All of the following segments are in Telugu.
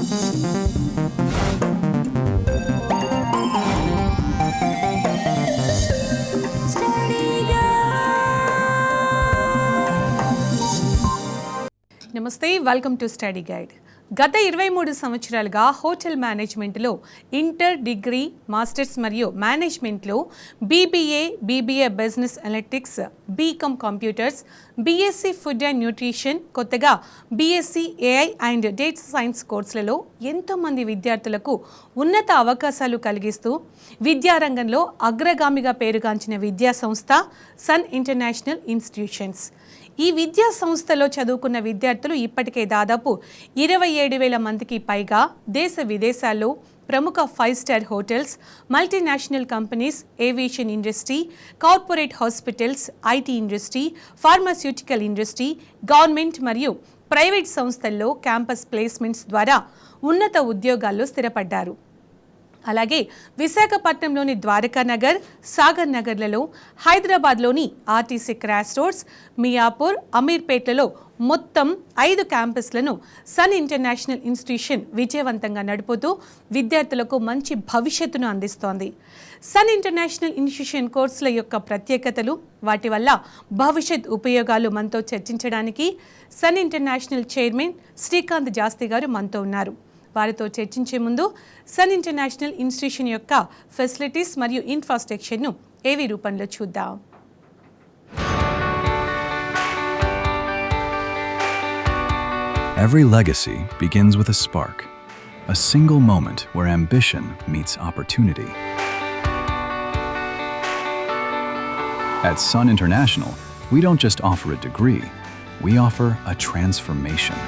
నమస్తే, వెల్కమ్ టు స్టడీ గైడ్. గత 23 సంవత్సరాలుగా హోటల్ మేనేజ్మెంట్లో ఇంటర్, డిగ్రీ, మాస్టర్స్ మరియు మేనేజ్మెంట్లో BBA business analytics, BCom computers, BSc food and nutrition, కొత్తగా BSc AI and data science కోర్సులలో ఎంతోమంది విద్యార్థులకు ఉన్నత అవకాశాలు కలిగిస్తూ విద్యారంగంలో అగ్రగామిగా పేరుగాంచిన విద్యా సంస్థ సన్ ఇంటర్నేషనల్ ఇన్స్టిట్యూషన్స్. ఈ విద్యా సంస్థలో చదువుకున్న విద్యార్థులు ఇప్పటికే దాదాపు 27,000 మందికి పైగా దేశ విదేశాల్లో ప్రముఖ 5 star hotels, multinational companies, aviation industry, corporate hospitals, IT industry, pharmaceutical industry, government మరియు ప్రైవేట్ సంస్థల్లో క్యాంపస్ ప్లేస్మెంట్స్ ద్వారా ఉన్నత ఉద్యోగాల్లో స్థిరపడ్డారు. అలాగే విశాఖపట్నంలోని ద్వారకానగర్, సాగర్ నగర్లలో, హైదరాబాద్లోని ఆర్టీసీ క్రాస్ రోడ్స్, మియాపూర్, అమీర్పేటలలో మొత్తం 5 క్యాంపస్లను సన్ ఇంటర్నేషనల్ ఇన్స్టిట్యూషన్ విజయవంతంగా నడుపుతూ విద్యార్థులకు మంచి భవిష్యత్తును అందిస్తోంది. సన్ ఇంటర్నేషనల్ ఇన్స్టిట్యూషన్ కోర్సుల యొక్క ప్రత్యేకతలు, వాటి వల్ల భవిష్యత్ ఉపయోగాలు మనతో చర్చించడానికి సన్ ఇంటర్నేషనల్ చైర్మన్ శ్రీకాంత్ జాస్తి గారు మనతో ఉన్నారు. వారితో చర్చించే ముందు సన్ ఇంటర్నేషనల్ ఇన్స్టిట్యూషన్ యొక్క ఫెసిలిటీస్ మరియు ఇన్ఫ్రాస్ట్రక్చర్ను ఏవి రూపంలో చూద్దాం. Every legacy begins with a spark, a single moment where ambition meets opportunity. At Sun International, we don't just offer a degree, we offer a transformation.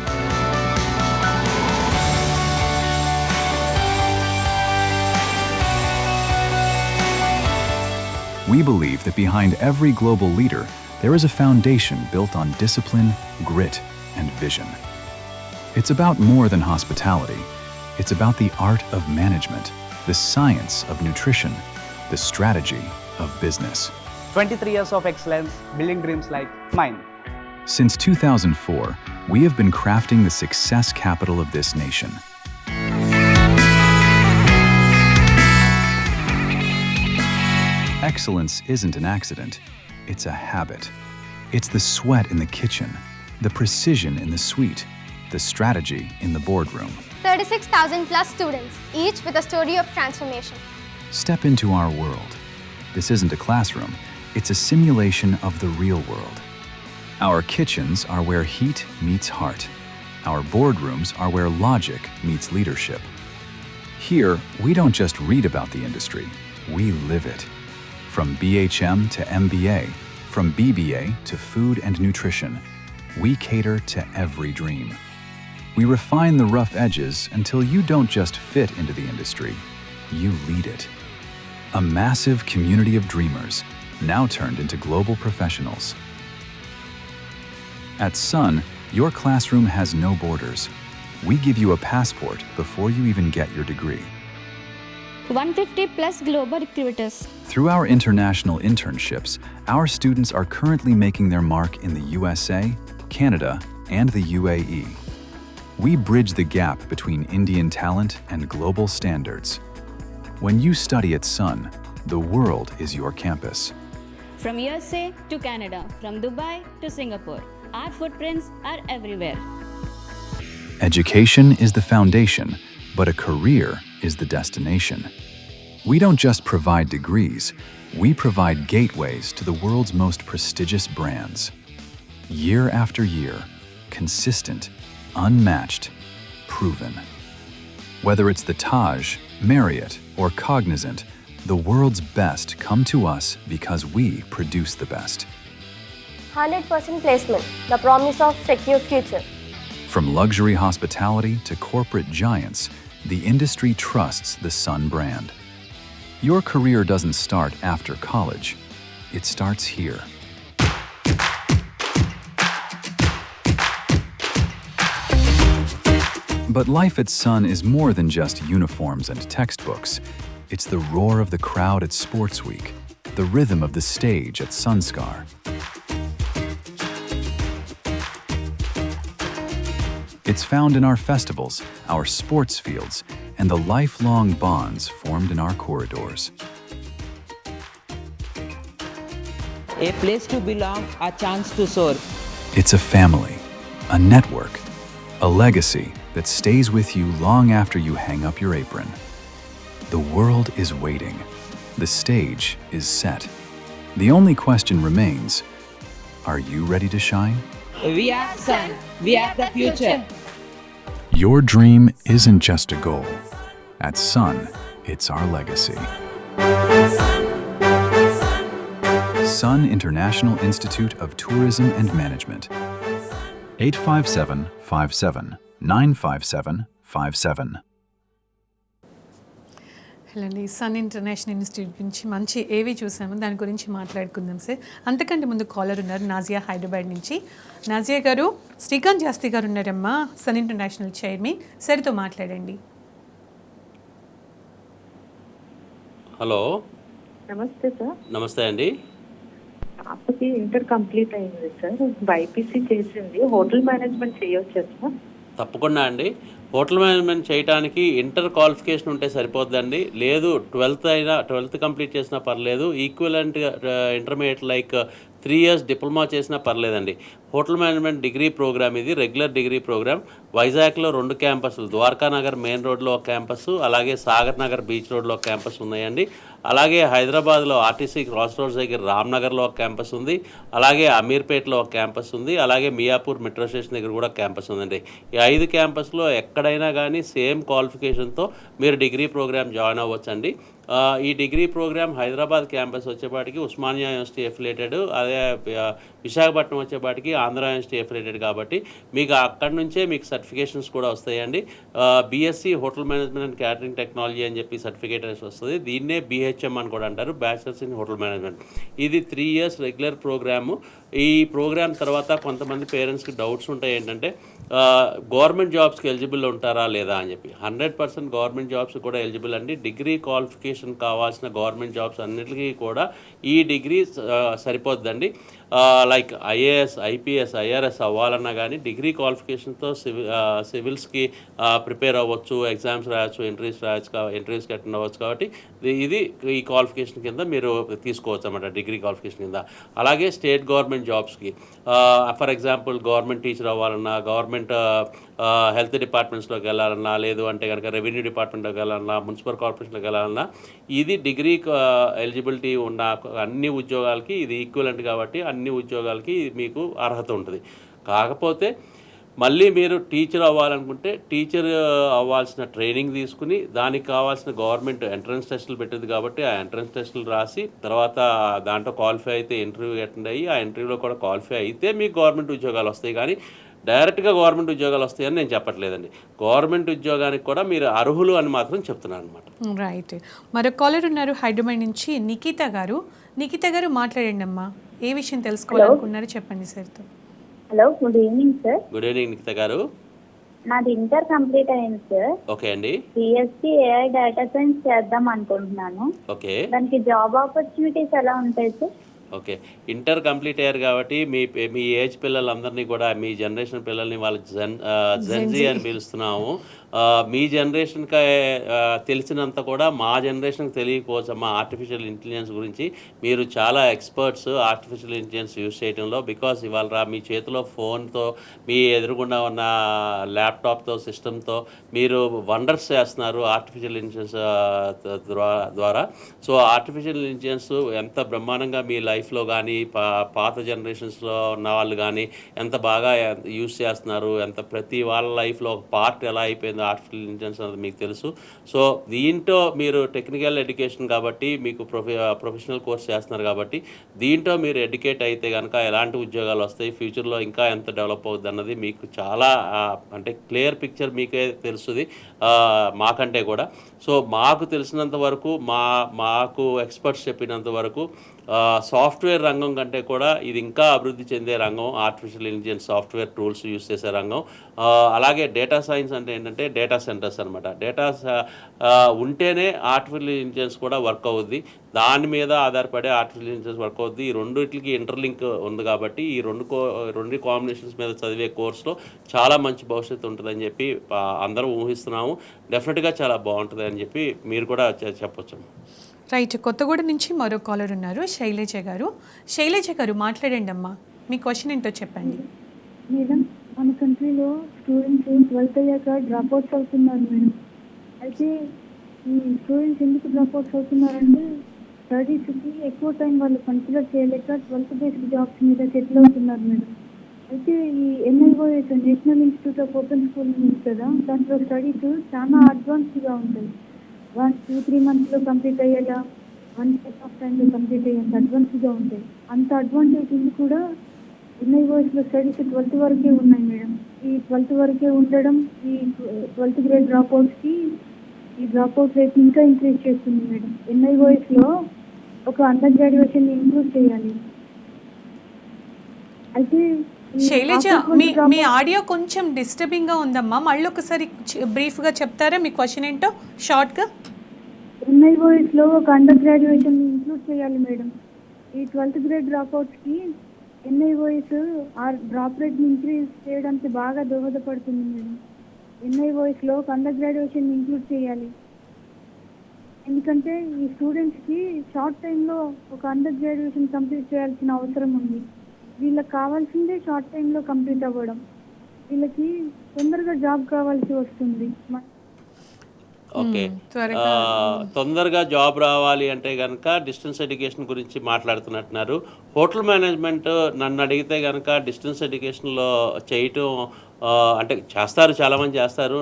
We believe that behind every global leader, there is a foundation built on discipline, grit, and vision. It's about more than hospitality. It's about the art of management, the science of nutrition, the strategy of business. 23 years of excellence, building dreams like mine. Since 2004, we have been crafting the success capital of this nation. Excellence isn't an accident, it's a habit. It's the sweat in the kitchen, the precision in the suite, the strategy in the boardroom. 36,000 plus students, each with a story of transformation. Step into our world. This isn't a classroom, it's a simulation of the real world. Our kitchens are where heat meets heart. Our boardrooms are where logic meets leadership. Here, we don't just read about the industry, we live it. From BHM to MBA, from BBA to food and nutrition, we cater to every dream. We refine the rough edges until you don't just fit into the industry, you lead it. A massive community of dreamers, now turned into global professionals. At Sun, your classroom has no borders. We give you a passport before you even get your degree. 150 plus global recruiters. Through our international internships, our students are currently making their mark in the USA, Canada, and the UAE. We bridge the gap between Indian talent and global standards. When you study at Sun, the world is your campus. From USA to Canada, from Dubai to Singapore, our footprints are everywhere. Education is the foundation, but a career is the destination. We don't just provide degrees, we provide gateways to the world's most prestigious brands. Year after year, consistent, unmatched, proven. Whether it's the Taj, Marriott, or Cognizant, the world's best come to us because we produce the best. 100% placement, the promise of secure future. From luxury hospitality to corporate giants, the industry trusts the Sun brand. Your career doesn't start after college. It starts here. But life at Sun is more than just uniforms and textbooks. It's the roar of the crowd at Sports Week, the rhythm of the stage at Sunskar. It's found in our festivals, our sports fields, and the lifelong bonds formed in our corridors. A place to belong, a chance to soar. It's a family, a network, a legacy that stays with you long after you hang up your apron. The world is waiting. The stage is set. The only question remains, are you ready to shine? We are Sun. We are the future. Your dream isn't just a goal. At Sun, it's our legacy. Sun International Institute of Tourism and Management. 85757 95757. Hello అండి, సన్ ఇంటర్నేషనల్ ఇన్స్టిట్యూట్ గురించి మంచి ఏవి చూసాము, దాని గురించి మాట్లాడుకుందాం సార్. అంతకంటే ముందు కాలర్ ఉన్నారు, నాజియా హైదరాబాద్ నుంచి. నాజియా గారు, శ్రీకాంత్ జాస్తి గారు ఉన్నారమ్మా, సన్ ఇంటర్నేషనల్ చైర్మన్, సార్తో మాట్లాడండి. హలో, నమస్తే సార్. నమస్తే అండి. పాపకి ఇంటర్ కంప్లీట్ అయింది సార్, బైపీసీ చేసింది, హోటల్ మేనేజ్మెంట్ చేయొచ్చా సార్? తప్పకుండా అండి. హోటల్ మేనేజ్మెంట్ చేయడానికి ఇంటర్ క్వాలిఫికేషన్ ఉంటే సరిపోద్దండి. లేదు 12th కంప్లీట్ చేసినా పర్లేదు. Equivalent intermediate like 3 years diploma చేసినా పర్లేదండి. హోటల్ మేనేజ్మెంట్ డిగ్రీ ప్రోగ్రామ్ ఇది, రెగ్యులర్ డిగ్రీ ప్రోగ్రామ్. వైజాగ్లో 2 క్యాంపస్లు, ద్వారకా నగర్ మెయిన్ రోడ్లో ఒక క్యాంపస్, అలాగే సాగర్ నగర్ బీచ్ రోడ్లో ఒక క్యాంపస్ ఉన్నాయండి. అలాగే హైదరాబాద్లో ఆర్టీసీ క్రాస్ రోడ్స్ దగ్గర రామ్నగర్లో ఒక క్యాంపస్ ఉంది, అలాగే అమీర్పేట్లో ఒక క్యాంపస్ ఉంది, అలాగే మియాపూర్ మెట్రో స్టేషన్ దగ్గర కూడా క్యాంపస్ ఉందండి. ఈ 5 క్యాంపస్లో ఎక్కడైనా కానీ సేమ్ క్వాలిఫికేషన్తో మీరు డిగ్రీ ప్రోగ్రామ్ జాయిన్ అవ్వచ్చండి. ఈ డిగ్రీ ప్రోగ్రామ్ హైదరాబాద్ క్యాంపస్ వచ్చేపాటికి ఉస్మానియా యూనివర్సిటీ ఎఫిలేటెడ్, అదే విశాఖపట్నం వచ్చేపాటికి ఆంధ్ర యూనివర్సిటీ ఎఫిలేటెడ్, కాబట్టి మీకు అక్కడి నుంచే మీకు సర్టిఫికేషన్స్ కూడా వస్తాయండి. BSc hotel management and catering technology అని చెప్పి సర్టిఫికేట్ వస్తుంది. దీన్నే BHM అని కూడా అంటారు, బ్యాచిలర్స్ ఇన్ హోటల్ మేనేజ్మెంట్. ఇది 3 years రెగ్యులర్ ప్రోగ్రాము. ఈ ప్రోగ్రామ్ తర్వాత కొంతమంది పేరెంట్స్కి డౌట్స్ ఉంటాయి, ఏంటంటే గవర్నమెంట్ జాబ్స్కి ఎలిజిబుల్ ఉంటారా లేదా అని చెప్పి. 100% గవర్నమెంట్ జాబ్స్ కూడా ఎలిజిబుల్ అండి. డిగ్రీ క్వాలిఫికేషన్ కావాల్సిన గవర్నమెంట్ జాబ్స్ అన్నిటికీ కూడా ఈ డిగ్రీ సరిపోద్దండి. లైక్ IAS, IPS, IRS అవ్వాలన్నా కానీ డిగ్రీ క్వాలిఫికేషన్తో సివిల్స్కి ప్రిపేర్ అవ్వచ్చు, ఎగ్జామ్స్ రాయొచ్చు, ఎంట్రీస్కి అటెండ్ అవ్వచ్చు. కాబట్టి ఇది ఈ క్వాలిఫికేషన్ కింద మీరు తీసుకోవచ్చు అన్నమాట, డిగ్రీ క్వాలిఫికేషన్ కింద. అలాగే స్టేట్ గవర్నమెంట్ జాబ్స్కి, ఫర్ ఎగ్జాంపుల్ గవర్నమెంట్ టీచర్ అవ్వాలన్నా, గవర్నమెంట్ హెల్త్ డిపార్ట్మెంట్స్లోకి వెళ్ళాలన్నా, లేదు అంటే కనుక రెవెన్యూ డిపార్ట్మెంట్లోకి వెళ్ళాలన్నా, మున్సిపల్ కార్పొరేషన్లోకి వెళ్ళాలన్నా, ఇది డిగ్రీ ఎలిజిబిలిటీ ఉన్న అన్ని ఉద్యోగాలకి ఇది ఈక్వలెంట్, కాబట్టి అన్ని ఉద్యోగాలకి మీకు అర్హత ఉంటుంది. కాకపోతే మళ్ళీ మీరు టీచర్ అవ్వాలనుకుంటే టీచర్ అవ్వాల్సిన ట్రైనింగ్ తీసుకుని దానికి కావాల్సిన గవర్నమెంట్ ఎంట్రన్స్ టెస్టులు పెట్టింది, కాబట్టి ఆ ఎంట్రన్స్ టెస్టులు రాసి తర్వాత దాంట్లో క్వాలిఫై అయితే ఇంటర్వ్యూ అటెండ్ అయ్యి ఆ ఇంటర్వ్యూలో కూడా క్వాలిఫై అయితే మీకు గవర్నమెంట్ ఉద్యోగాలు వస్తాయి. కానీ డైరెక్ట్గా గవర్నమెంట్ ఉద్యోగాలు వస్తాయని నేను చెప్పట్లేదండి. గవర్నమెంట్ ఉద్యోగానికి కూడా మీరు అర్హులు అని మాత్రం చెప్తున్నాను అనమాట. రైట్. మరో కాలర్ ఉన్నారు హైదరాబాద్ నుంచి, నిఖిత గారు. నిఖిత గారు మాట్లాడండి అమ్మా, ఏ విషయం తెలుసుకోవాలనుకున్నారో చెప్పండి సార్తో. Hello, good evening sir. Good evening Nikhita గారు. నాది ఇంటర్ కంప్లీట్ అయింది సార్. ఓకే అండి. BSc AI డేటా సైన్స్ చేద్దాం అనుకుంటున్నాను. ఓకే, దానికి జాబ్ ఆపర్చునిటీస్ ఎలా ఉంటాయి సార్? ఓకే, ఇంటర్ కంప్లీట్ అయ్యారు కాబట్టి మీ ఏజ్ పిల్లలందరినీ కూడా, మీ జనరేషన్ పిల్లల్ని వాళ్ళు జెన్జీ అని పిలుస్తున్నాము. మీ జనరేషన్కి తెలిసినంత కూడా మా జనరేషన్కి తెలియకపోవచ్చు అమ్మా ఆర్టిఫిషియల్ ఇంటెలిజెన్స్ గురించి. మీరు చాలా ఎక్స్పర్ట్స్ ఆర్టిఫిషియల్ ఇంటెలిజెన్స్ యూజ్ చేయడంలో. బికాస్ ఇవాళ మీ చేతిలో ఫోన్తో, మీ ఎదురుగుండా ఉన్న ల్యాప్టాప్తో, సిస్టమ్తో మీరు వండర్స్ చేస్తున్నారు ఆర్టిఫిషియల్ ఇంటెలిజెన్స్ ద్వారా. సో ఆర్టిఫిషియల్ ఇంటెలిజెన్స్ ఎంత బ్రహ్మాండంగా మీ లైఫ్లో కానీ, పాత జనరేషన్స్లో ఉన్న వాళ్ళు కానీ ఎంత బాగా యూజ్ చేస్తున్నారు, ఎంత ప్రతి వాళ్ళ లైఫ్లో ఒక పార్ట్ ఎలా అయిపోయింది ఆర్టిఫిషియల్ ఇంటెలిజెన్స్ అనేది మీకు తెలుసు. సో దీంట్లో మీరు టెక్నికల్ ఎడ్యుకేషన్ కాబట్టి, మీకు ప్రొఫెషనల్ కోర్స్ చేస్తున్నారు కాబట్టి, దీంట్లో మీరు ఎడ్యుకేట్ అయితే కనుక ఎలాంటి ఉద్యోగాలు వస్తాయి, ఫ్యూచర్లో ఇంకా ఎంత డెవలప్ అవుతుంది అన్నది మీకు చాలా అంటే క్లియర్ పిక్చర్ మీకే తెలుస్తుంది మాకంటే కూడా. సో మాకు తెలిసినంత వరకు, మాకు ఎక్స్పర్ట్స్ చెప్పినంత వరకు సాఫ్ట్వేర్ రంగం కంటే కూడా ఇది ఇంకా అభివృద్ధి చెందే రంగం. Artificial intelligence software tools use చేసే రంగం. అలాగే డేటా సైన్స్ అంటే ఏంటంటే డేటా సెంటర్స్ అనమాట. ఉంటేనే ఆర్టిఫిషియల్ ఇంటెలిజెన్స్ కూడా వర్క్ అవుద్ది. దాని మీద ఆధారపడే ఆర్టిఫిషియల్ ఇంటెలిజెన్స్ వర్క్ అవుద్ది. ఈ రెండింటికి ఇంటర్లింక్ ఉంది కాబట్టి ఈ రెండు కాంబినేషన్స్ మీద చదివే కోర్సులో చాలా మంచి భవిష్యత్తు ఉంటుందని చెప్పి అందరం ఊహిస్తున్నాము. డెఫినెట్గా చాలా బాగుంటుంది అని చెప్పి మీరు కూడా చెప్పొచ్చు. రైట్, కొత్తగూడ నుంచి మరో కాలర్ ఉన్నారు, శైలజ గారు. శైలజ గారు మాట్లాడండి అమ్మా, మీ క్వశ్చన్ ఏంటో చెప్పండి. మేడం, మన కంట్రీలో స్టూడెంట్స్ 12th అయ్యాక డ్రాప్ అవుట్స్ అవుతున్నారు మేడం. అయితే ఈ స్టూడెంట్స్ ఎందుకు డ్రాప్ అవుట్స్ అవుతున్నారంటే స్టడీస్కి ఎక్కువ టైం వాళ్ళు కన్సిడర్ చేయలేక 12th బేస్డ్ జాబ్స్ మీద సెటిల్ అవుతున్నారు మేడం. అయితే ఈ NIOS national institute of open school ఉంది కదా, దాంట్లో స్టడీస్ చాలా అడ్వాన్స్డ్గా ఉంటాయి. 1-2-3 monthsలో కంప్లీట్ అయ్యేలా, 1 సెట్ ఆఫ్ టైంలో కంప్లీట్ అయ్యేంత అడ్వాన్స్గా ఉంటాయి. అంత అడ్వాంటేజ్ ఉంది కూడా NIOSలో స్టడీస్ 12th వరకే ఉన్నాయి మేడం. ఈ 12th వరకే ఉండడం ఈ 12th గ్రేడ్ డ్రాప్ అవుట్స్కి ఈ డ్రాప్ అవుట్ రేట్ ఇంకా ఇంక్రీజ్ చేస్తుంది మేడం. NIOSలో ఒక అండర్ గ్రాడ్యుయేషన్ ఇంక్లూడ్ చేయాలి. అయితే శైలజ, మీ ఆడియో కొంచెం డిస్టర్బింగ్గా ఉందమ్మా, మళ్ళీ ఒకసారి బ్రీఫ్గా చెప్తారా మీ క్వశ్చన్ ఏంటో షార్ట్గా? NIOSలో ఒక అండర్ గ్రాడ్యుయేషన్ ఇంక్లూడ్ చేయాలి మేడం. ఈ 12th గ్రేడ్ డ్రాప్ అవుట్స్కి NIOS ఆ డ్రాప్ రేట్ని ఇంక్రీజ్ చేయడానికి బాగా దోహదపడుతుంది మేడం. NIOSలో ఒక అండర్ గ్రాడ్యుయేషన్ ఇంక్లూడ్ చేయాలి. ఎందుకంటే ఈ స్టూడెంట్స్కి షార్ట్ టైంలో ఒక అండర్ గ్రాడ్యుయేషన్ కంప్లీట్ చేయాల్సిన అవసరం ఉంది. వీళ్ళకి కావాల్సిందే షార్ట్ టైంలో కంప్లీట్ అవ్వడం. వీళ్ళకి తొందరగా జాబ్ కావాల్సి వస్తుంది. ఓకే, తొందరగా జాబ్ రావాలి అంటే కనుక డిస్టెన్స్ ఎడ్యుకేషన్ గురించి మాట్లాడుతున్నట్టున్నారు. హోటల్ మేనేజ్మెంట్ నన్ను అడిగితే కనుక డిస్టెన్స్ ఎడ్యుకేషన్లో చేయటం అంటే చేస్తారు, చాలామంది చేస్తారు,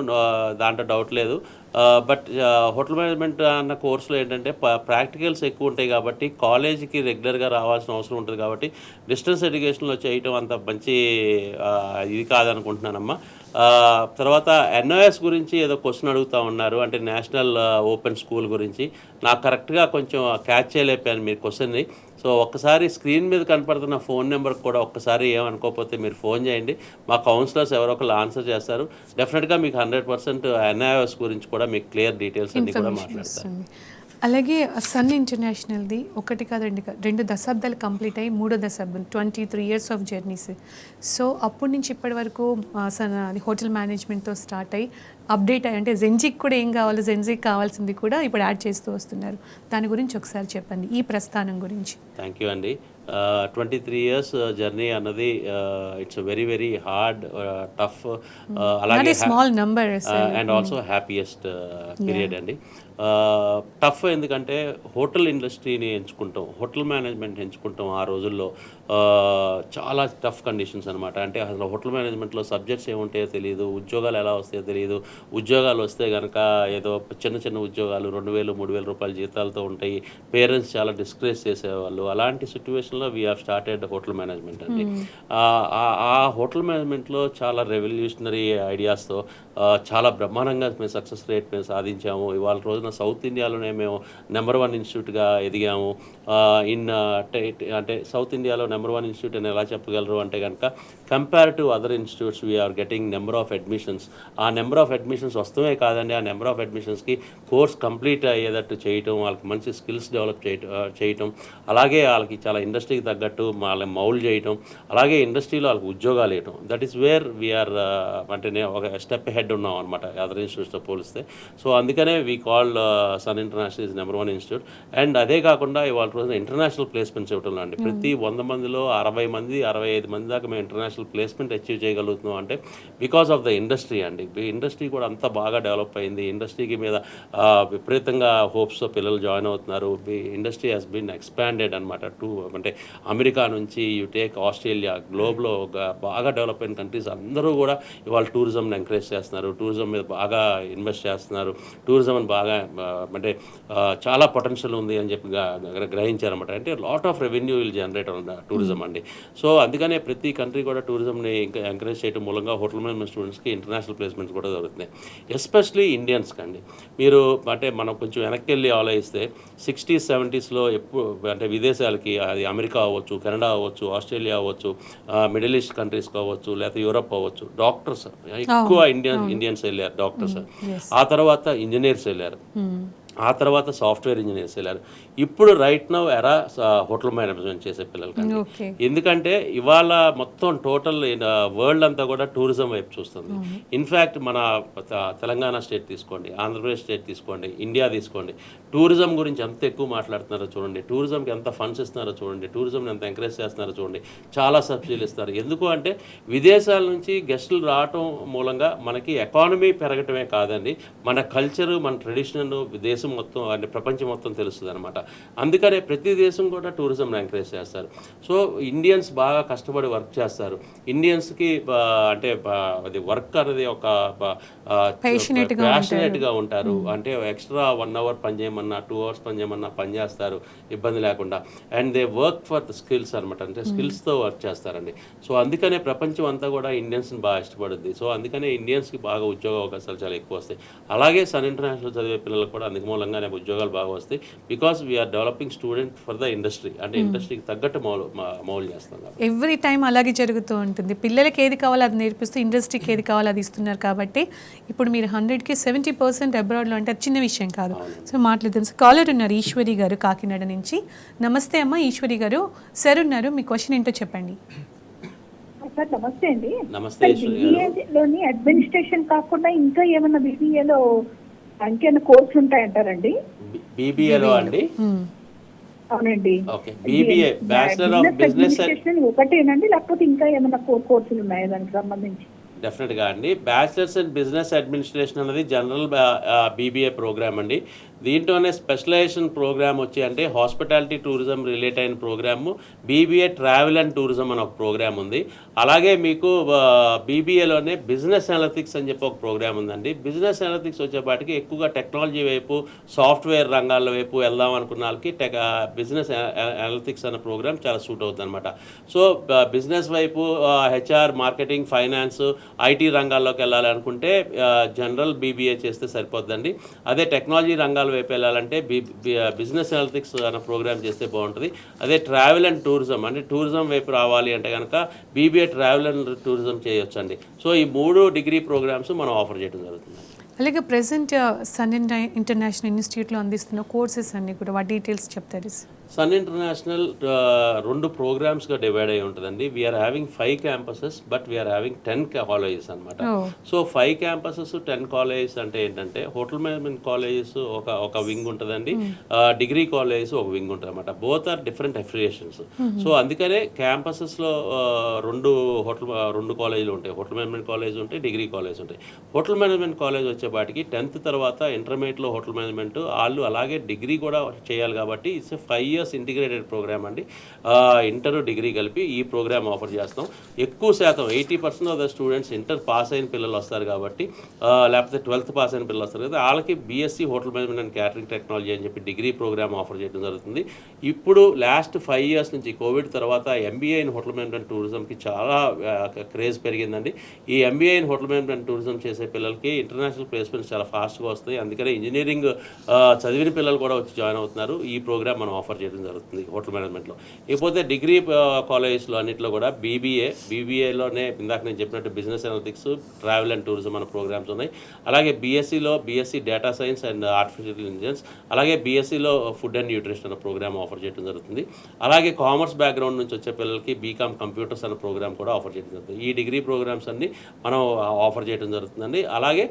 దాంట్లో డౌట్ లేదు. బట్ హోటల్ మేనేజ్మెంట్ అన్న కోర్సులో ఏంటంటే ప్రాక్టికల్స్ ఎక్కువ ఉంటాయి కాబట్టి కాలేజీకి రెగ్యులర్గా రావాల్సిన అవసరం ఉంటుంది కాబట్టి డిస్టెన్స్ ఎడ్యుకేషన్లో చేయటం అంత మంచి ఇది కాదనుకుంటున్నానమ్మా. తర్వాత NIOS గురించి ఏదో క్వశ్చన్ అడుగుతూ ఉన్నారు, అంటే నేషనల్ ఓపెన్ స్కూల్ గురించి. నాకు కరెక్ట్గా కొంచెం క్యాచ్ చేయలేపాను మీరు క్వశ్చన్ని. సో ఒక్కసారి స్క్రీన్ మీద కనపడుతున్న ఫోన్ నెంబర్కి కూడా ఒక్కసారి ఏమనుకోకపోతే మీరు ఫోన్ చేయండి. మా కౌన్సిలర్స్ ఎవరో ఒకళ్ళు ఆన్సర్ చేస్తారు. డెఫినెట్గా మీకు 100% NIOS గురించి కూడా మీకు క్లియర్ డీటెయిల్స్ అన్నీ కూడా మాట్లాడతారు. అలాగే సన్ ఇంటర్నేషనల్ది 1 కాదు 2 దశాబ్దాలు కంప్లీట్ అయ్యి 3వ దశాబ్దం 23 years ఆఫ్ జర్నీస్. సో అప్పటి నుంచి ఇప్పటి వరకు హోటల్ మేనేజ్మెంట్తో స్టార్ట్ అయ్యి అప్డేట్ అయ్యి, అంటే జెన్జీకి కూడా ఏం కావాలో జెన్జీకి కావాల్సింది కూడా ఇప్పుడు యాడ్ చేస్తూ వస్తున్నారు. దాని గురించి ఒకసారి చెప్పండి, ఈ ప్రస్థానం గురించి. థ్యాంక్ యూ అండి. 23 years జర్నీ అన్నది it's very very hard, tough, అలాగే small number and also happiest period అండి. టఫ్ ఎందుకంటే హోటల్ ఇండస్ట్రీని ఎంచుకుంటాం, హోటల్ మేనేజ్మెంట్ ఎంచుకుంటాం. ఆ రోజుల్లో చాలా టఫ్ కండిషన్స్ అనమాట. అంటే అసలు హోటల్ మేనేజ్మెంట్లో సబ్జెక్ట్స్ ఏముంటాయో తెలియదు, ఉద్యోగాలు ఎలా వస్తాయో తెలియదు. ఉద్యోగాలు వస్తే కనుక ఏదో చిన్న చిన్న ఉద్యోగాలు 2,000-3,000 రూపాయల జీతాలతో ఉంటాయి. పేరెంట్స్ చాలా డిస్కరేజ్ చేసేవాళ్ళు. అలాంటి సిచ్యువేషన్లో we have started hotel management అండి. ఆ హోటల్ మేనేజ్మెంట్లో చాలా రెవల్యూషనరీ ఐడియాస్తో చాలా బ్రహ్మాండంగా మేము సక్సెస్ రేట్ మేము సాధించాము. ఇవాళ రోజున సౌత్ ఇండియాలోనే మేము నెంబర్ 1 ఇన్స్టిట్యూట్గా ఎదిగాము. అంటే సౌత్ ఇండియాలో నెంబర్ 1 ఇన్స్టిట్యూట్ అని ఎలా చెప్పగలరు అంటే కనుక compare to other institutes we are getting number of admissions. ఆ నెంబర్ ఆఫ్ అడ్మిషన్స్ వస్తమే కాదండి, ఆ నెంబర్ ఆఫ్ అడ్మిషన్స్కి కోర్స్ కంప్లీట్ అయ్యేటట్టు చేయటం, వాళ్ళకి మంచి స్కిల్స్ డెవలప్ చేయటం, అలాగే వాళ్ళకి చాలా ఇండస్ట్రీకి తగ్గట్టు వాళ్ళని మౌల్డ్ చేయటం, అలాగే ఇండస్ట్రీలో వాళ్ళకి ఉద్యోగాలు వేయటం. దట్ ఈస్ వేర్ వీఆర్ అంటే ఒక స్టెప్ హెడ్ ఉన్నాం అనమాట అదర్ ఇన్స్టిట్యూట్స్తో పోలిస్తే. సో అందుకనే we call Sun International is number 1 institute. And అదే కాకుండా ఇవాళ రోజున ఇంటర్నేషనల్ ప్లేస్మెంట్స్ ఇవ్వటం అండి. ప్రతి 100 మందిలో 60 మంది 65 మంది దాకా మేము ఇంటర్నేషనల్ ప్లేస్మెంట్ అచీవ్ చేయగలుగుతున్నాం అంటే బికాస్ ఆఫ్ ద ఇండస్ట్రీ అండి. ఇండస్ట్రీ కూడా అంత బాగా డెవలప్ అయింది. ఇండస్ట్రీకి మీద విపరీతంగా హోప్స్తో పిల్లలు జాయిన్ అవుతున్నారు. ఇండస్ట్రీ హ్యాస్ బీన్ ఎక్స్పాండెడ్ అనమాట. అంటే అమెరికా నుంచి యూ టేక్ ఆస్ట్రేలియా, గ్లోబ్లో బాగా డెవలప్ అయిన కంట్రీస్ అందరూ కూడా ఇవాళ టూరిజంని ఎంకరేజ్ చేస్తున్నారు, టూరిజం మీద బాగా ఇన్వెస్ట్ చేస్తున్నారు. టూరిజం అని బాగా అంటే చాలా పొటెన్షియల్ ఉంది అని చెప్పి గ్రహించారన్నమాట. అంటే lot of revenue will generate on tourism అండి. సో అందుకనే ప్రతి కంట్రీ కూడా టూరిజంని ఇంకా ఎంకరేజ్ చేయడం మూలంగా హోటల్ మేనేజ్మెంట్ స్టూడెంట్స్కి ఇంటర్నేషనల్ ప్లేస్మెంట్స్ కూడా దొరుకుతున్నాయి. అండి. ఎస్పెషలీ ఇండియన్స్కి అండి. మీరు అంటే మనం కొంచెం వెనక్కి వెళ్ళి ఆలోచిస్తే 60s 70sలో ఎప్పుడు అంటే విదేశాలకి, అది అమెరికా అవ్వచ్చు, కెనడా అవ్వచ్చు, ఆస్ట్రేలియా అవ్వచ్చు, మిడిల్ ఈస్ట్ కంట్రీస్ కావచ్చు, లేకపోతే యూరప్ అవ్వచ్చు, డాక్టర్స్ ఎక్కువ ఇండియన్స్ వెళ్ళారు డాక్టర్స్. ఆ తర్వాత ఇంజనీర్స్ వెళ్ళారు, ఆ తర్వాత సాఫ్ట్వేర్ ఇంజనీర్స్ వెళ్ళారు. ఇప్పుడు రైట్ నౌ ఎరా హోటల్ మేనేజ్మెంట్ చేసే పిల్లలకి. ఎందుకంటే ఇవాళ మొత్తం టోటల్ వరల్డ్ అంతా కూడా టూరిజం వైపు చూస్తుంది. ఇన్ఫ్యాక్ట్ మన తెలంగాణ స్టేట్ తీసుకోండి, ఆంధ్రప్రదేశ్ స్టేట్ తీసుకోండి, ఇండియా తీసుకోండి, టూరిజం గురించి ఎంత ఎక్కువ మాట్లాడుతున్నారో చూడండి, టూరిజంకి ఎంత ఫండ్స్ ఇస్తున్నారో చూడండి, టూరిజంని ఎంత ఎంకరేజ్ చేస్తున్నారో చూడండి, చాలా సబ్సిడీలు ఇస్తారు. ఎందుకు అంటే విదేశాల నుంచి గెస్టులు రావటం మూలంగా మనకి ఎకానమీ పెరగటమే కాదండి, మన కల్చరు, మన ట్రెడిషన్ దేశం మొత్తం అంటే ప్రపంచం మొత్తం తెలుస్తుంది అనమాట. అందుకనే ప్రతి దేశం కూడా టూరిజంని ఎంకరేజ్ చేస్తారు. సో ఇండియన్స్ బాగా కష్టపడి వర్క్ చేస్తారు. ఇండియన్స్కి అంటే అది వర్క్ అనేది ఒక ప్యాషనేట్గా ఉంటారు. అంటే ఎక్స్ట్రా 1 hour పని చేయమన్నా, 2 hours పని చేయమన్నా పని చేస్తారు ఇబ్బంది లేకుండా. And they work for the skills అనమాట, అంటే స్కిల్స్తో వర్క్ చేస్తారండి. సో అందుకనే ప్రపంచం అంతా కూడా ఇండియన్స్ని బాగా ఇష్టపడుద్ది. సో అందుకనే ఇండియన్స్కి బాగా ఉద్యోగ అవకాశాలు చాలా ఎక్కువ వస్తాయి. అలాగే సన్ ఇంటర్నేషనల్ చదివే పిల్లలకు కూడా అందుకు మూలంగానే ఉద్యోగాలు బాగా వస్తాయి. Because we are developing student for the industry, అంటే ఇండస్ట్రీకి తగ్గట్టు మౌలు చేస్తాం. ఎవ్రీ టైం అలాగే జరుగుతూ ఉంటుంది. పిల్లలకి ఏది కావాలో అది నేర్పిస్తూ ఇండస్ట్రీకి ఏది కావాలో అది ఇస్తున్నారు. కాబట్టి ఇప్పుడు మీరు 100కి 70% అబ్రాడ్లో అంటే అది చిన్న విషయం కాదు. సో మాట్లాడదాం. సో కాలర్ ఉన్నారు ఈశ్వరి గారు కాకినాడ నుంచి. నమస్తే అమ్మ ఈశ్వరి గారు. సార్ ఉన్నారు, మీ క్వశ్చన్ ఏంటో చెప్పండి. సార్ నమస్తే అండి. నమస్తే ఈశ్వరి గారు. BBAలోని అడ్మినిస్ట్రేషన్ కాకుండా ఇంకా ఏమన్నా BBAలో ఇంకేమైనా కోర్సులు ఉంటాయంటారండి? BBAలో అండి? అవునండి. Okay, BBA bachelor of business ఒకటేనండి, లేకపోతే ఇంకా ఏమైనా కోర్సులు ఉన్నాయా దానికి సంబంధించి? డెఫినెట్గా అండి. బ్యాచిలర్స్ ఇన్ బిజినెస్ అడ్మినిస్ట్రేషన్ అనేది జనరల్ BBA ప్రోగ్రామ్ అండి. దీంట్లోనే స్పెషలైజేషన్ ప్రోగ్రామ్ వచ్చి అంటే హాస్పిటాలిటీ టూరిజం రిలేట్ అయిన program BBA travel and tourism అని ఒక ప్రోగ్రామ్ ఉంది. అలాగే మీకు BBAలోనే బిజినెస్ అనలిటిక్స్ అని చెప్పి ఒక ప్రోగ్రామ్ ఉందండి. బిజినెస్ అనలిటిక్స్ వచ్చేపాటికి ఎక్కువగా టెక్నాలజీ వైపు, సాఫ్ట్వేర్ రంగాల వైపు వెళ్దాం అనుకున్న వాళ్ళకి బిజినెస్ అనలిటిక్స్ అనే ప్రోగ్రామ్ చాలా సూట్ అవుతుంది అనమాట. సో బిజినెస్ వైపు HR, మార్కెటింగ్, ఫైనాన్స్, IT రంగాల్లోకి వెళ్ళాలి అనుకుంటే జనరల్ BBA చేస్తే సరిపోద్దండి. అదే టెక్నాలజీ రంగాల వైపు వెళ్ళాలంటే బిజినెస్ అనలిటిక్స్ అనే ప్రోగ్రామ్ చేస్తే బాగుంటుంది. అదే ట్రావెల్ అండ్ టూరిజం అంటే టూరిజం వైపు రావాలి అంటే కనుక BBA ట్రావెల్ అండ్ టూరిజం చేయొచ్చు అండి. సో ఈ 3 డిగ్రీ ప్రోగ్రామ్స్ మనం ఆఫర్ చేయడం జరుగుతుంది. అలాగే ప్రెసెంట్ సన్ ఇంటర్నేషనల్ ఇన్స్టిట్యూట్లో అందిస్తున్న కోర్సెస్ అన్నీ కూడా వాటి డీటెయిల్స్ చెప్తారు. సన్ ఇంటర్నేషనల్ 2 ప్రోగ్రామ్స్గా డివైడ్ అయి ఉంటుందండి. We are having 5 campuses, but we are having 10 colleges అనమాట. సో 5 campuses 10 colleges అంటే ఏంటంటే హోటల్ మేనేజ్మెంట్ కాలేజెస్ ఒక వింగ్ ఉంటుందండి, డిగ్రీ కాలేజెస్ ఒక వింగ్ ఉంటుంది అనమాట. Both are different affiliations. So అందుకనే క్యాంపసెస్లో 2 కాలేజీలు ఉంటాయి. హోటల్ మేనేజ్మెంట్ కాలేజ్ ఉంటాయి, డిగ్రీ కాలేజ్ ఉంటాయి. హోటల్ మేనేజ్మెంట్ కాలేజ్ వచ్చేపాటికి 10th తర్వాత ఇంటర్మీడియట్లో హోటల్ మేనేజ్మెంట్ వాళ్ళు అలాగే డిగ్రీ కూడా చేయాలి. కాబట్టి ఇట్స్ 5 years ఇంటిగ్రేటెడ్ ప్రోగ్రామ్ అండి. ఇంటర్ డిగ్రీ కలిపి ఈ ప్రోగ్రామ్ ఆఫర్ చేస్తాం. ఎక్కువ శాతం 80% of the students inter pass అయిన పిల్లలు వస్తారు కాబట్టి, లేకపోతే 12th పాస్ అయిన పిల్లలు వస్తారు కదా, వాళ్ళకి BSc hotel management and catering technology అని చెప్పి డిగ్రీ ప్రోగ్రామ్ ఆఫర్ చేయడం జరుగుతుంది. ఇప్పుడు లాస్ట్ 5 years నుంచి కోవిడ్ తర్వాత MBA ఇన్ హోటల్ మేనేజ్మెంట్ టూరిజంకి చాలా క్రేజ్ పెరిగిందండి. ఈ MBA in hotel management tourism చేసే పిల్లలకి ఇంటర్నేషనల్ ప్లేస్మెంట్స్ చాలా ఫాస్ట్గా వస్తాయి. అందుకనే ఇంజనీరింగ్ చదివిన పిల్లలు కూడా వచ్చి జాయిన్ అవుతున్నారు. ఈ ప్రోగ్రామ్ మనం ఆఫర్ చేయడం జరుగుతుంది హోటల్ మేనేజ్మెంట్లో. ఇకపోతే డిగ్రీ కాలేజెస్లో అన్నింటిలో కూడా BBAలోనే ఇందాక నేను చెప్పినట్టు business analytics, travel and tourism అనే ప్రోగ్రామ్స్ ఉన్నాయి. అలాగే BSc data science and artificial intelligence, అలాగే BScలో ఫుడ్ అండ్ న్యూట్రిషన్ అనే ప్రోగ్రామ్ ఆఫర్ చేయడం జరుగుతుంది. అలాగే కామర్స్ బ్యాక్గ్రౌండ్ నుంచి వచ్చే పిల్లలకి BCom కంప్యూటర్స్ అనే ప్రోగ్రామ్ కూడా ఆఫర్ చేయడం జరుగుతుంది. ఈ డిగ్రీ ప్రోగ్రామ్స్ అన్ని మనం ఆఫర్ చేయడం జరుగుతుందండి. అలాగే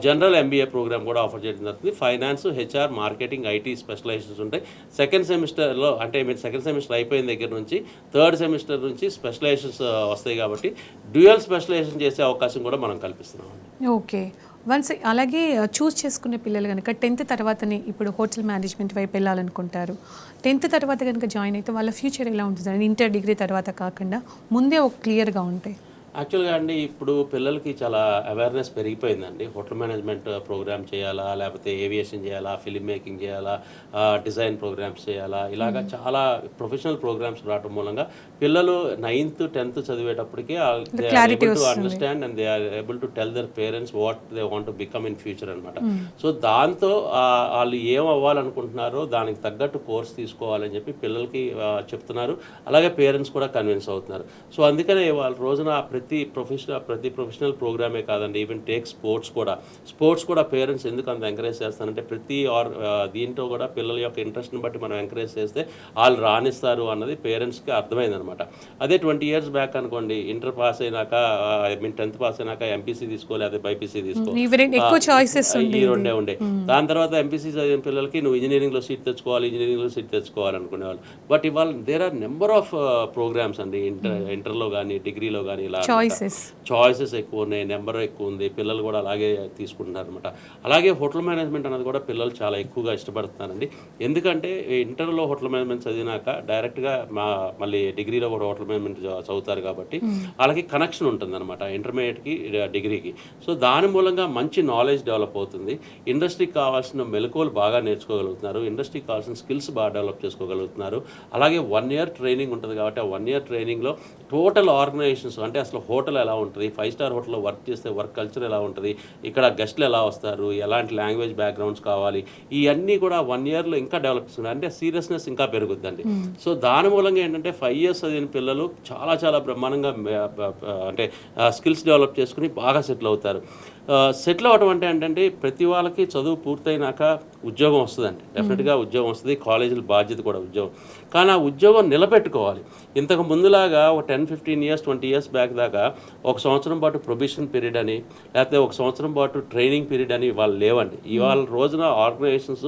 జనరల్ MBA ప్రోగ్రామ్ కూడా ఆఫర్ చేయడం జరుగుతుంది. Finance, HR, marketing, IT specializations ఉంటాయి. సెకండ్ సెమిస్టర్లో అంటే మీరు సెకండ్ సెమిస్టర్ అయిపోయిన దగ్గర నుంచి 3rd సెమిస్టర్ నుంచి స్పెషలైజేషన్స్ వస్తాయి. కాబట్టి డ్యూయల్ స్పెషలైజేషన్ చేసే అవకాశం కూడా మనం కల్పిస్తున్నాం. ఓకే, వన్స్ అలాగే చూస్ చేసుకునే పిల్లలు కనుక 10th తర్వాతనే ఇప్పుడు హోటల్ మేనేజ్మెంట్ వైపు వెళ్ళాలనుకుంటారు. 10th తర్వాత కనుక జాయిన్ అయితే వాళ్ళ ఫ్యూచర్ ఎలా ఉంటుంది? ఇంటర్ డిగ్రీ తర్వాత కాకుండా ముందే ఒక క్లియర్గా ఉంటాయి. యాక్చువల్గా అండి ఇప్పుడు పిల్లలకి చాలా అవేర్నెస్ పెరిగిపోయిందండి. హోటల్ మేనేజ్మెంట్ ప్రోగ్రామ్ చేయాలా, లేకపోతే ఏవియేషన్ చేయాలా, ఫిల్మ్ మేకింగ్ చేయాలా, డిజైన్ ప్రోగ్రామ్స్ చేయాలా, ఇలాగా చాలా ప్రొఫెషనల్ ప్రోగ్రామ్స్ రావడం మూలంగా పిల్లలు 9th 10th చదివేటప్పటికి they are able to understand and they are able to tell their parents what they want to become in future అనమాట. సో దాంతో వాళ్ళు ఏం అవ్వాలనుకుంటున్నారో దానికి తగ్గట్టు కోర్స్ తీసుకోవాలని చెప్పి పిల్లలకి చెప్తున్నారు. అలాగే పేరెంట్స్ కూడా కన్విన్స్ అవుతున్నారు. సో అందుకనే వాళ్ళ రోజున ప్రతి ప్రొఫెషనల్ ప్రోగ్రామే కాదండి, ఈవెన్ టేక్ స్పోర్ట్స్ కూడా పేరెంట్స్ ఎందుకు అంత ఎంకరేజ్ చేస్తారంటే దీంట్లో కూడా పిల్లల యొక్క ఇంట్రెస్ట్ని బట్టి మనం ఎంకరేజ్ చేస్తే వాళ్ళు రాణిస్తారు అన్నది పేరెంట్స్కి అర్థమైందనమాట. అదే 20 years బ్యాక్ అనుకోండి, ఇంటర్ పాస్ అయినాక 10th పాస్ అయినాక ఎంపీసీ తీసుకో లేదా బైపీసీ తీసుకో, ఈ రెండే ఉండే. దాని తర్వాత ఎంపీసీ చదివిన పిల్లలకి నువ్వు ఇంజనీరింగ్లో సీట్ తెచ్చుకోవాలి అనుకునేవాళ్ళు. బట్ ఇవాళ there are number of programs అండి, ఇంటర్లో కానీ డిగ్రీలో కానీ ఇలా చాయిసెస్ ఎక్కువ ఉన్నాయి, నెంబర్ ఎక్కువ ఉంది, పిల్లలు కూడా అలాగే తీసుకుంటున్నారు అనమాట. అలాగే హోటల్ మేనేజ్మెంట్ అనేది కూడా పిల్లలు చాలా ఎక్కువగా ఇష్టపడుతున్నారండి. ఎందుకంటే ఇంటర్లో హోటల్ మేనేజ్మెంట్ చదివినాక డైరెక్ట్గా మళ్ళీ డిగ్రీలో కూడా హోటల్ మేనేజ్మెంట్ చదువుతారు కాబట్టి వాళ్ళకి కనెక్షన్ ఉంటుంది అనమాట ఇంటర్మీడియట్కి డిగ్రీకి. సో దాని మూలంగా మంచి నాలెడ్జ్ డెవలప్ అవుతుంది. ఇండస్ట్రీకి కావాల్సిన మెలకువలు బాగా నేర్చుకోగలుగుతున్నారు, ఇండస్ట్రీకి కావాల్సిన స్కిల్స్ బాగా డెవలప్ చేసుకోగలుగుతున్నారు. అలాగే 1 year ట్రైనింగ్ ఉంటుంది కాబట్టి ఆ 1 year ట్రైనింగ్లో టోటల్ ఆర్గనైజేషన్స్ అంటే అసలు హోటల్ ఎలా ఉంటుంది, 5-star హోటల్లో వర్క్ చేస్తే వర్క్ కల్చర్ ఎలా ఉంటుంది, ఇక్కడ గెస్ట్లు ఎలా వస్తారు, ఎలాంటి లాంగ్వేజ్ బ్యాక్గ్రౌండ్స్ కావాలి, ఇవన్నీ కూడా 1 yearలో ఇంకా డెవలప్ చేస్తున్నారు. అంటే సీరియస్నెస్ ఇంకా పెరుగుద్దండి. సో దాని మూలంగా ఏంటంటే 5 years చదివిన పిల్లలు చాలా బ్రహ్మాండంగా అంటే స్కిల్స్ డెవలప్ చేసుకుని బాగా సెటిల్ అవుతారు. సెటిల్ అవ్వడం అంటే ఏంటంటే ప్రతి వాళ్ళకి చదువు పూర్తయినాక ఉద్యోగం వస్తుందండి, డెఫినెట్గా ఉద్యోగం వస్తుంది, కాలేజీల బాధ్యత కూడా ఉద్యోగం. కానీ ఆ ఉద్యోగం నిలబెట్టుకోవాలి. ఇంతకు ముందులాగా ఒక 10-15 years 20 years బ్యాక్ దాకా 1 సంవత్సరం పాటు ప్రొబేషన్ పీరియడ్ అని లేకపోతే 1 సంవత్సరం పాటు ట్రైనింగ్ పీరియడ్ అని ఇవాళ లేవండి. ఇవాళ రోజున ఆర్గనైజేషన్స్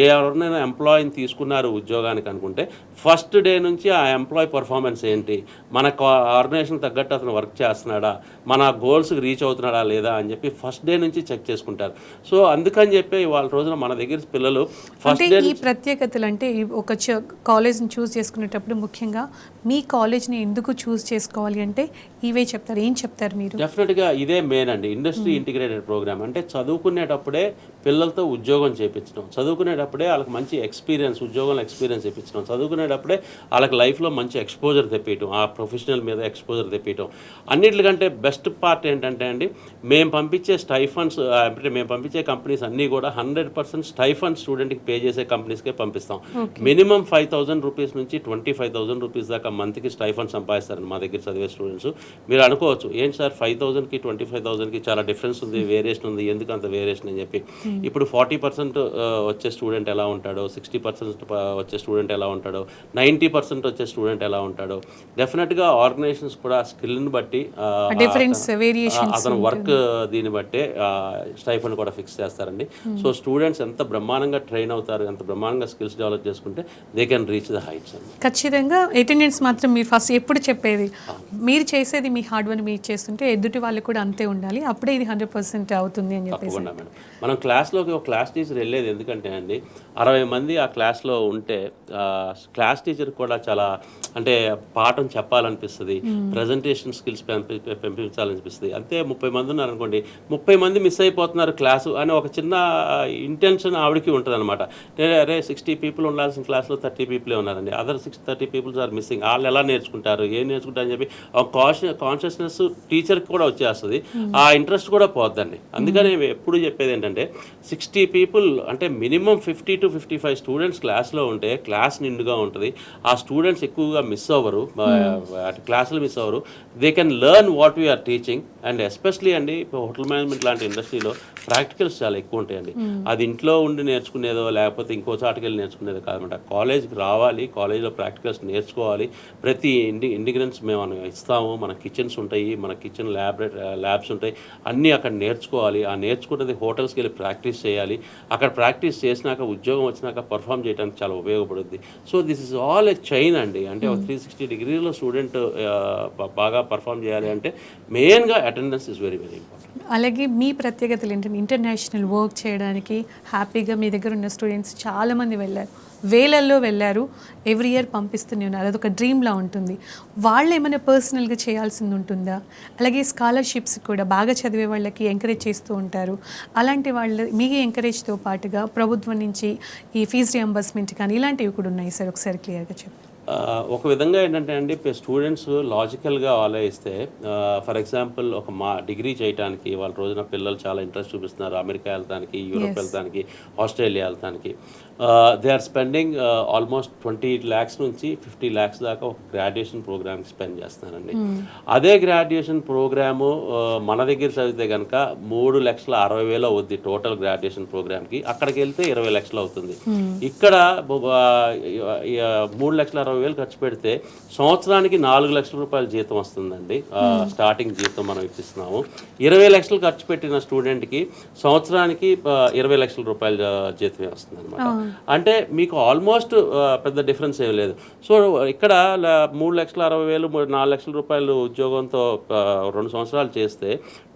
ఎవరినైనా ఎంప్లాయీని తీసుకున్నారు ఉద్యోగానికి అనుకుంటే ఫస్ట్ డే నుంచి ఆ ఎంప్లాయీ పర్ఫార్మెన్స్ ఏంటి, మన ఆర్గనైజేషన్ తగ్గట్టు అతను వర్క్ చేస్తున్నాడా, మన గోల్స్కి రీచ్ అవుతున్నాడా లేదా అని చెప్పి ఫస్ట్ డే నుంచి చెక్ చేసుకుంటారు. సో అందుకని చెప్పి ఇవాళ రోజున మన దగ్గర పిల్లలు ఫస్ట్ డే ఈ ప్రత్యేకతలు అంటే ఒక కాలేజ్ని చూస్ చేసుకునేటప్పుడు ముఖ్యంగా మీ కాలేజ్ని ఎందుకు చూస్ చేసుకోవాలి అంటే ఇవే చెప్తారు. ఏం చెప్తారు మీరు? డెఫినెట్గా ఇదే మెయిన్ అండి, ఇండస్ట్రీ ఇంటిగ్రేటెడ్ ప్రోగ్రామ్. అంటే చదువుకునేటప్పుడే పిల్లలతో ఉద్యోగం చేయించడం, చదువుకునేటప్పుడే వాళ్ళకి మంచి ఉద్యోగంలో ఎక్స్పీరియన్స్ ఇప్పించడం, చదువుకునేటప్పుడే వాళ్ళకి లైఫ్లో మంచి ఎక్స్పోజర్ తెప్పించడం, ఆ ప్రొఫెషనల్ మీద ఎక్స్పోజర్ తెప్పించడం. అన్నిటికంటే బెస్ట్ పార్ట్ ఏంటంటే అండి, మేము పంపించే స్టైఫండ్స్ అంటే మేము పంపించే కంపెనీస్ అన్నీ కూడా 100% స్టైఫండ్ స్టూడెంట్కి పే చేసే కంపెనీస్కే పంపిస్తాం. మినిమం 5,000 రూపీస్ నుంచి 25,000 రూపీస్ దాకా మంత్కి స్టైఫండ్ సంపాదిస్తారండి మా దగ్గర చదివే స్టూడెంట్స్. మీరు అనుకోవచ్చు ఏంటి సార్ 5,000కి 25,000కి చాలా డిఫరెన్స్ ఉంది, వేరియేషన్ ఉంది, ఎందుకు అంత వేరియేషన్ అని చెప్పి. ఇప్పుడు 40% వచ్చే స్టూడెంట్ ఎలా ఉంటాడో, 60% వచ్చే స్టూడెంట్ ఎలా ఉంటాడో, 90% వచ్చే స్టూడెంట్ ఎలా ఉంటాడో, డెఫినెట్గా ఆర్గనైజేషన్స్ కూడా స్కిల్ని బట్టి అతను వర్క్ దీన్ని బట్టే స్టైఫండ్ కూడా ఫిక్స్ చేస్తారండి. సో స్టూడెంట్స్ ఎంత బ్రహ్మాండంగా ట్రైన్ అవుతారు, ఎంత బ్రహ్మాండంగా స్కిల్స్ డెవలప్ చేసుకుంటే they can reach the heights అండి. ఖచ్చితంగా అటెండెన్స్ మాత్రం మీరు ఫస్ట్ ఎప్పుడు చెప్పేది మీరు చేసేది మీ హార్డ్ వర్క్ మీరు చేస్తుంటే ఎదుటి వాళ్ళు కూడా అంతే ఉండాలి, అప్పుడే ఇది 100% అవుతుంది అని చెప్పేసి. తప్పకుండా మేడం, మనం క్లాస్లోకి ఒక క్లాస్ టీచర్ వెళ్ళేది ఎందుకంటే అండి 60 మంది ఆ క్లాస్లో ఉంటే క్లాస్ టీచర్ కూడా చాలా అంటే పాఠం చెప్పాలనిపిస్తుంది, ప్రజెంటేషన్ స్కిల్స్ పెంపించాలనిపిస్తుంది. అంతే 30 మంది ఉన్నారు అనుకోండి, 30 మంది మిస్ అయిపోతున్నారు క్లాసు అని ఒక చిన్న ఇంటెన్షన్ ఆవిడకి ఉంటుంది అనమాట. అరే 60 people ఉండాల్సిన క్లాస్లో 30 people ఉన్నారండి, అదర్ 30 people ఆర్ మిస్సింగ్, వాళ్ళు ఎలా నేర్చుకుంటారు, ఏం నేర్చుకుంటారు అని చెప్పి కాన్షియస్నెస్ టీచర్కి కూడా వచ్చేస్తుంది, ఆ ఇంట్రెస్ట్ కూడా పోద్దండి. అందుకని ఎప్పుడు చెప్పేది ఏంటంటే 60 people అంటే మినిమం 50 to 55 స్టూడెంట్స్ క్లాస్లో ఉంటే క్లాస్ నిండుగా ఉంటుంది. ఆ స్టూడెంట్స్ ఎక్కువగా మిస్ అవ్వరు, క్లాసులు మిస్ అవ్వరు, they can learn what we are teaching. And especially అండి ఇప్పుడు హోటల్ మేనేజ్మెంట్ లాంటి ఇండస్ట్రీలో ప్రాక్టికల్స్ చాలా ఎక్కువ ఉంటాయండి. అది ఇంట్లో ఉండి నేర్చుకునేదో లేకపోతే ఇంకో చాటుకి వెళ్ళి నేర్చుకునేదో కాదనమాట. కాలేజ్కి రావాలి, కాలేజ్లో ప్రాక్టికల్స్ నేర్చుకోవాలి. ప్రతి ఇండిగ్రెంట్స్ మేము ఇస్తాము, మన కిచెన్స్ ఉంటాయి, మన కిచెన్ ల్యాబ్స్ ఉంటాయి, అన్నీ అక్కడ నేర్చుకోవాలి. ఆ నేర్చుకున్నది హోటల్స్కి వెళ్ళి ప్రాక్టీస్ చేయాలి. అక్కడ ప్రాక్టీస్ చేసినాక ఉద్యోగం వచ్చినాక పర్ఫామ్ చేయడానికి చాలా ఉపయోగపడుద్ది. So this is all a chain అండి. అంటే 360 degreesలో స్టూడెంట్ బాగా పర్ఫామ్ చేయాలి అంటే మెయిన్గా అటెండెన్స్ ఇస్ వెరీ ఇంపార్టెంట్. అలాగే మీ ప్రత్యేకతలు ఏంటంటే ఇంటర్నేషనల్ వర్క్ చేయడానికి హ్యాపీగా మీ దగ్గర ఉన్న స్టూడెంట్స్ చాలామంది వెళ్ళారు, వేలల్లో వెళ్ళారు, ఎవ్రీ ఇయర్ పంపిస్తూనే ఉన్నారు. అదొక డ్రీమ్లా ఉంటుంది. వాళ్ళు ఏమైనా పర్సనల్గా చేయాల్సింది ఉంటుందా? అలాగే స్కాలర్షిప్స్ కూడా బాగా చదివే వాళ్ళకి ఎంకరేజ్ చేస్తూ ఉంటారు. అలాంటి వాళ్ళు మీ ఎంకరేజ్తో పాటుగా ప్రభుత్వం నుంచి ఈ ఫీజు రియంబర్స్మెంట్ కానీ ఇలాంటివి కూడా ఉన్నాయి సార్, ఒకసారి క్లియర్గా చెప్పండి. ఒక విధంగా ఏంటంటే అండి, స్టూడెంట్స్ లాజికల్గా ఆలోచిస్తే, ఫర్ ఎగ్జాంపుల్ ఒక డిగ్రీ చేయడానికి వాళ్ళ రోజున పిల్లలు చాలా ఇంట్రెస్ట్ చూపిస్తున్నారు అమెరికా వెళ్తానికి, యూరోప్ వెళ్తానికి, ఆస్ట్రేలియా వెళ్తానికి. They are spending almost 20 lakhs నుంచి 50 lakhs దాకా ఒక గ్రాడ్యుయేషన్ ప్రోగ్రామ్కి స్పెండ్ చేస్తున్నారండి. అదే గ్రాడ్యుయేషన్ ప్రోగ్రాము మన దగ్గర చదివితే కనుక 3,60,000 అవుద్ది టోటల్ గ్రాడ్యుయేషన్ ప్రోగ్రామ్కి. అక్కడికి వెళ్తే 20 లక్షలు అవుతుంది. ఇక్కడ 3,60,000 ఖర్చు పెడితే సంవత్సరానికి 4 లక్షల రూపాయల జీతం వస్తుందండి. స్టార్టింగ్ జీతం మనం ఇప్పిస్తున్నాము. 20 లక్షలు ఖర్చు పెట్టిన స్టూడెంట్కి సంవత్సరానికి 20 లక్షల రూపాయల జీతమే వస్తుంది అనమాట. అంటే మీకు ఆల్మోస్ట్ పెద్ద డిఫరెన్స్ ఏం లేదు. సో ఇక్కడ 3,60,000 4 లక్షల రూపాయలు ఉద్యోగంతో 2 సంవత్సరాలు చేస్తే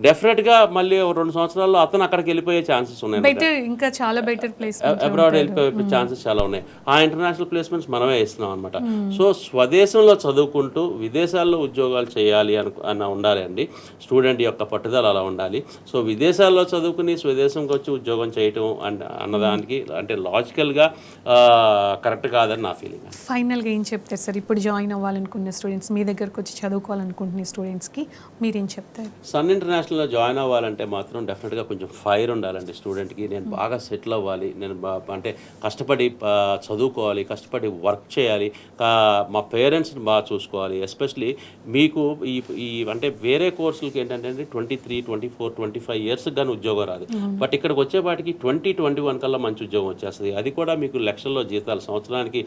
డెఫినెట్గా మళ్ళీ 2 సంవత్సరాల్లో అతను అక్కడికి వెళ్ళిపోయే ఛాన్సెస్ ఉన్నాయి. ఇంకా చాలా బెటర్ ప్లేస్ అబ్రాడ్ వెళ్ళిపోయే ఛాన్సెస్ చాలా ఉన్నాయి. ఆ ఇంటర్నేషనల్ ప్లేస్మెంట్స్ మనమే ఇస్తున్నాం అనమాట. సో స్వదేశంలో చదువుకుంటూ విదేశాల్లో ఉద్యోగాలు చేయాలి అన్న ఉండాలి అండి. స్టూడెంట్ యొక్క పట్టుదల అలా ఉండాలి. సో విదేశాల్లో చదువుకుని స్వదేశంకి వచ్చి ఉద్యోగం చేయటం అన్నదానికి అంటే లాజికల్గా కరెక్ట్ కాదని నా ఫీలింగ్. ఫైనల్గా ఏం చెప్తారు సార్ ఇప్పుడు జాయిన్ అవ్వాలనుకున్న స్టూడెంట్స్, మీ దగ్గరకు వచ్చి చదువుకోవాలనుకుంటున్న స్టూడెంట్స్కి మీరేం చెప్తారు? సన్ ఇంటర్నేషనల్లో జాయిన్ అవ్వాలంటే మాత్రం డెఫినెట్గా కొంచెం ఫైర్ ఉండాలండి స్టూడెంట్కి. నేను బాగా సెటిల్ అవ్వాలి, నేను అంటే కష్టపడి చదువుకోవాలి, కష్టపడి వర్క్ చేయాలి, మా పేరెంట్స్ని బాగా చూసుకోవాలి. ఎస్పెషలీ మీకు ఈ అంటే వేరే కోర్సులకి ఏంటంటే 23, 24, 25 years కానీ ఉద్యోగం రాదు. బట్ ఇక్కడికి వచ్చేపాటికి 20-21 కల్లా మంచి ఉద్యోగం వచ్చేస్తుంది. అది కూడా మీకు లక్షల్లో జీతాలు, సంవత్సరానికి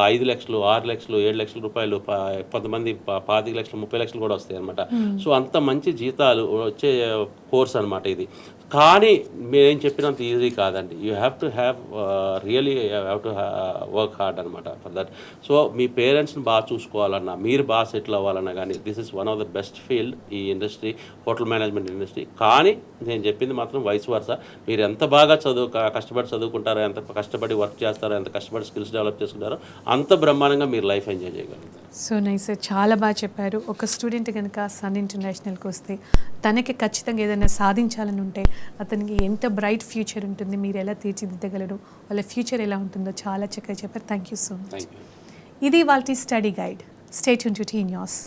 5 లక్షలు, 6 లక్షలు, 7 లక్షల రూపాయలు, కొంతమంది 25 లక్షలు, 30 లక్షలు కూడా వస్తాయి అనమాట. సో అంత మంచి జీతాలు వచ్చే కోర్స్ అనమాట ఇది. కానీ మేము చెప్పినంత ఈజీ కాదండి. You have to have really have to work hard అనమాట ఫర్ దట్. సో మీ పేరెంట్స్ని బాగా చూసుకోవాలన్నా, మీరు బాగా సెటిల్ అవ్వాలన్నా కానీ this is one of the best field ఈ ఇండస్ట్రీ, హోటల్ మేనేజ్మెంట్ ఇండస్ట్రీ. కానీ నేను చెప్పింది మాత్రం వైస్ వర్సా. మీరు ఎంత బాగా కష్టపడి చదువుకుంటారో, ఎంత కష్టపడి వర్క్ చేస్తారో, ఎంత కష్టపడి స్కిల్స్ డెవలప్ చేసుకుంటారో అంత బ్రహ్మాండంగా మీరు లైఫ్ ఎంజాయ్ చేయగలుగుతారు. సో నైస్ సార్, చాలా బాగా చెప్పారు. ఒక స్టూడెంట్ కనుక సన్ ఇంటర్నేషనల్కి వస్తే తనకి ఖచ్చితంగా ఏదైనా సాధించాలని ఉంటే అతనికి ఎంత బ్రైట్ ఫ్యూచర్ ఉంటుంది, మీరు ఎలా తీర్చిదిద్దగలరు, వాళ్ళ ఫ్యూచర్ ఎలా ఉంటుందో చాలా చక్కగా చెప్పారు. Thank you so much. ఇది వాళ్ళ study guide. Stay tune to T news.